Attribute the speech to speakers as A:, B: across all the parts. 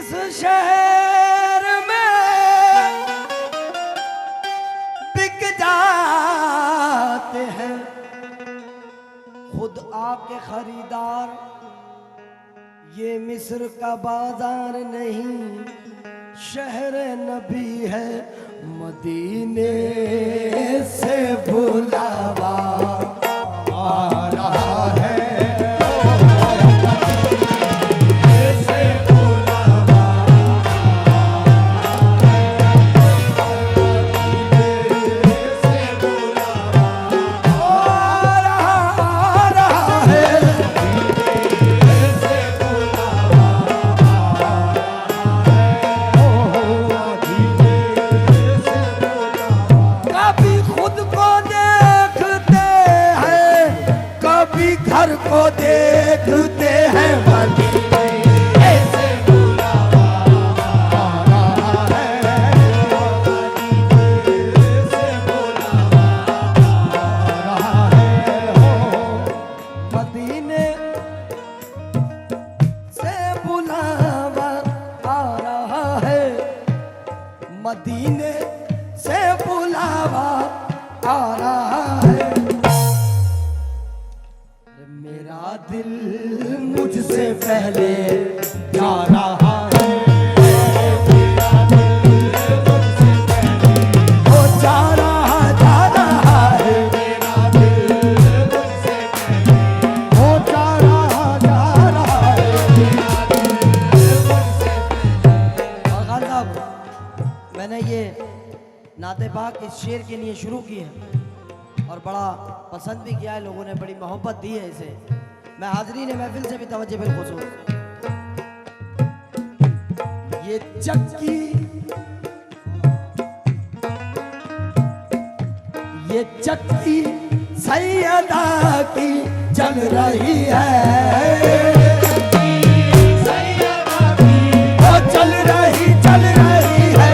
A: इस शहर में बिक जाते हैं खुद आके खरीदार। ये मिस्र का बाजार नहीं शहर नबी है, मदीने से बुलावा आ रहा है। घर को देखते हैं मदीने से बुलावा आ रहा है, मदीने से बुलावा आ रहा है, मदीने से बुलावा आ रहा है, मदीने से बुलावा आ रहा है। मेरा दिल मुझसे पहले जा रहा है, मेरा दिल मुझसे पहले वो जा रहा है, मेरा दिल मुझसे पहले वो जा रहा है, मेरा दिल मुझसे पहले। और खान साहब, मैंने ये नाते पाक इस शेर के लिए शुरू की है और बड़ा पसंद भी किया है, लोगों ने बड़ी मोहब्बत दी है इसे। मैं हाज़रीन महफिल से भी तवज्जो बिलखुसूस। ये चक्की, ये चक्की सैयदा की चल रही है, सैयदा की वो चल रही है,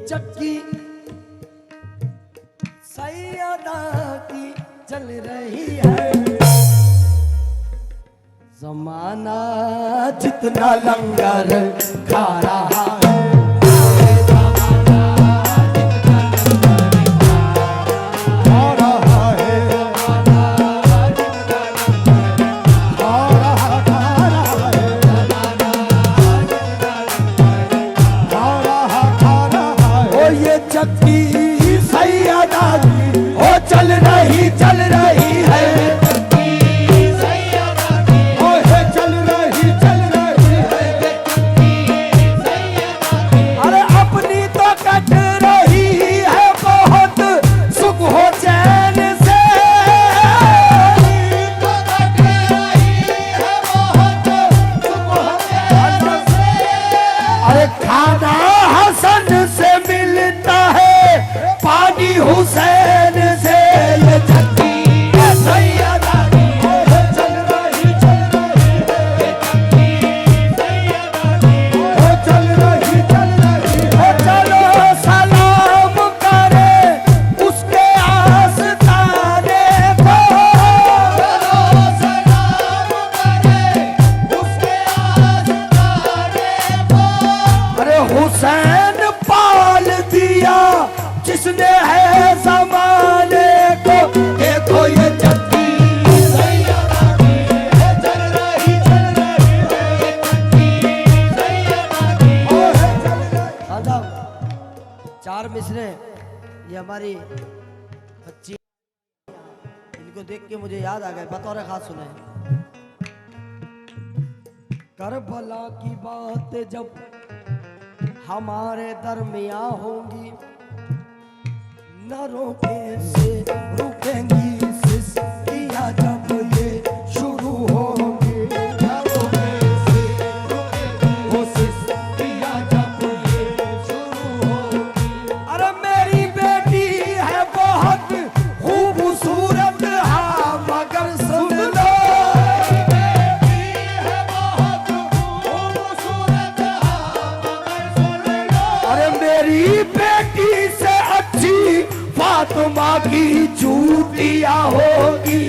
A: चक्की सैयदा की चल रही है। ज़माना जितना लंगर खा रहा है, चक्की सैयदा की वो चल रही है, चक्की सैयदा की वो चल रही है, चक्की सैयदा की अरे अपनी तो कट रही है बहुत सुख हो चैन से, तो कट रही है बहुत सुख हो चैन से। अरे खाना हसन से मिलता है, पानी हुसैन से, ये चक्की सैयदा की चल रही है, चक्की सैयदा की चल रही है। चलो सलाम करे उसके आस्ताने को, चलो सलाम करे उसके आस्ताने को। अरे हुसैन पाल दिया जिसने है ज़माने को, देखो ये चक्की सैयदा की चल रही है, चक्की सैयदा की चल रही। चार मिसरे ये हमारी बच्ची, इनको देख के मुझे याद आ गए, बतौर खास सुने। करबला की बात जब हमारे दरमियां होंगी, न रोके से रुकेंगी सिस्किया जब ये शुरू होंगी, न रोके से रुकेंगी वो सिस्किया जब ये शुरू होंगी। अरे मेरी बेटी है बहुत खूबसूरत, हाँ मगर सुन लो, बेटी है बहुत खूबसूरत, हाँ मगर सुन लो। अरे मेरी बेटी से अच्छी फातिमा की चूटिया होगी।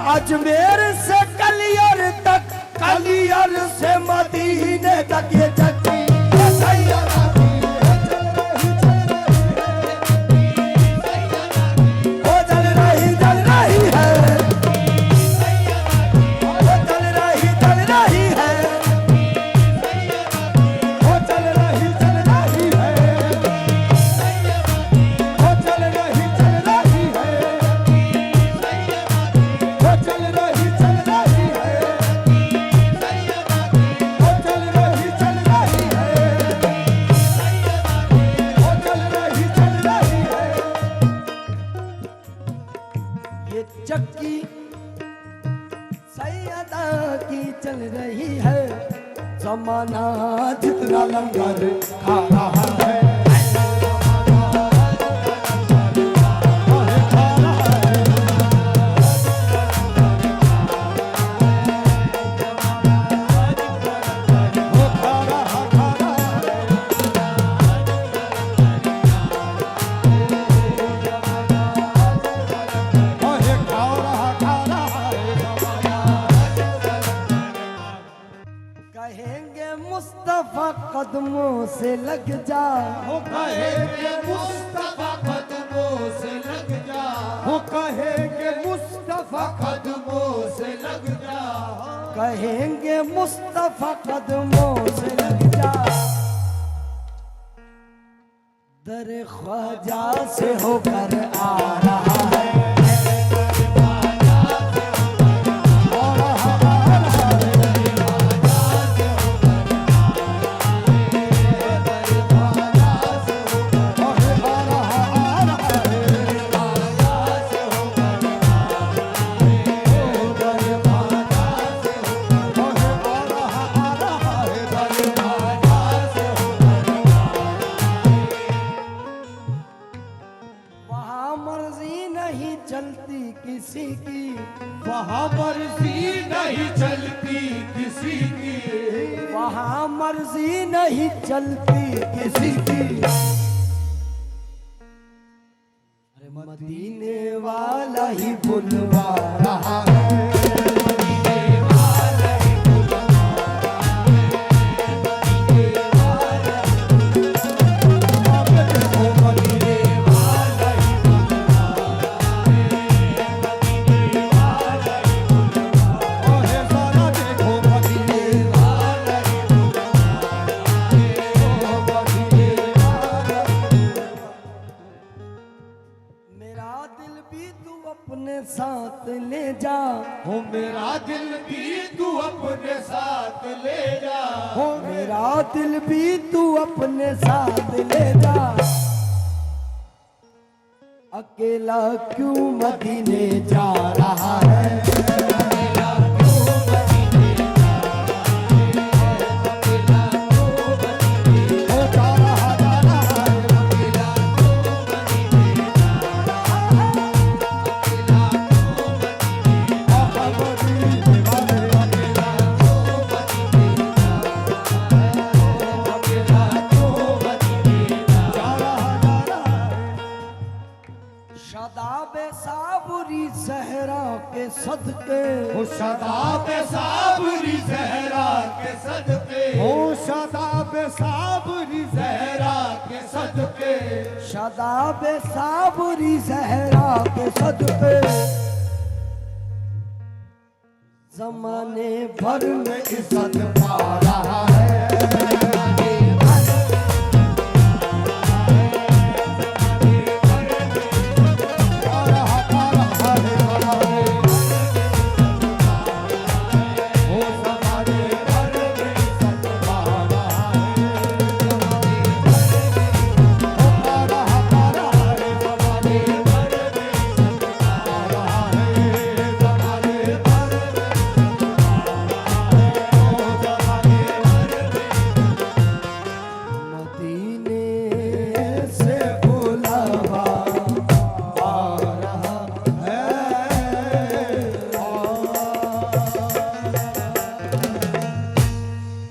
A: अजमेर से कलियर तक, कलियर से मदीने तक ये चक्की चक्की सैयदा की चल रही है। जमाना जितना लंगर खा रहा है। कहेंगे मुस्तफा कदमों से लग जा,
B: हो कहेंगे मुस्तफा कदमों से लग जा, हो कहेंगे मुस्तफा कदमों से लग जा,
A: कहेंगे मुस्तफा कदमों से लग जा। दर ख्वाजा से होकर आ रहा है। चलती किसी की,
B: वहाँ मर्जी नहीं चलती किसी की,
A: वहाँ मर्जी नहीं चलती किसी की। अरे मदीने वाला ही बुलवा रहा है। अपने साथ ले जा,
B: हो मेरा दिल भी तू अपने साथ ले जा,
A: हो मेरा दिल भी तू अपने साथ ले जा। अकेला क्यों मदीने जा रहा है। शादाब साबुर साबरी जहरा के सदके,
B: हो शदाब साबरी जहरा के सदके, हो शदाब साबरी जहरा के सदके,
A: शदाब साबरी जहरा के सदके, जमाने भर में इज्जत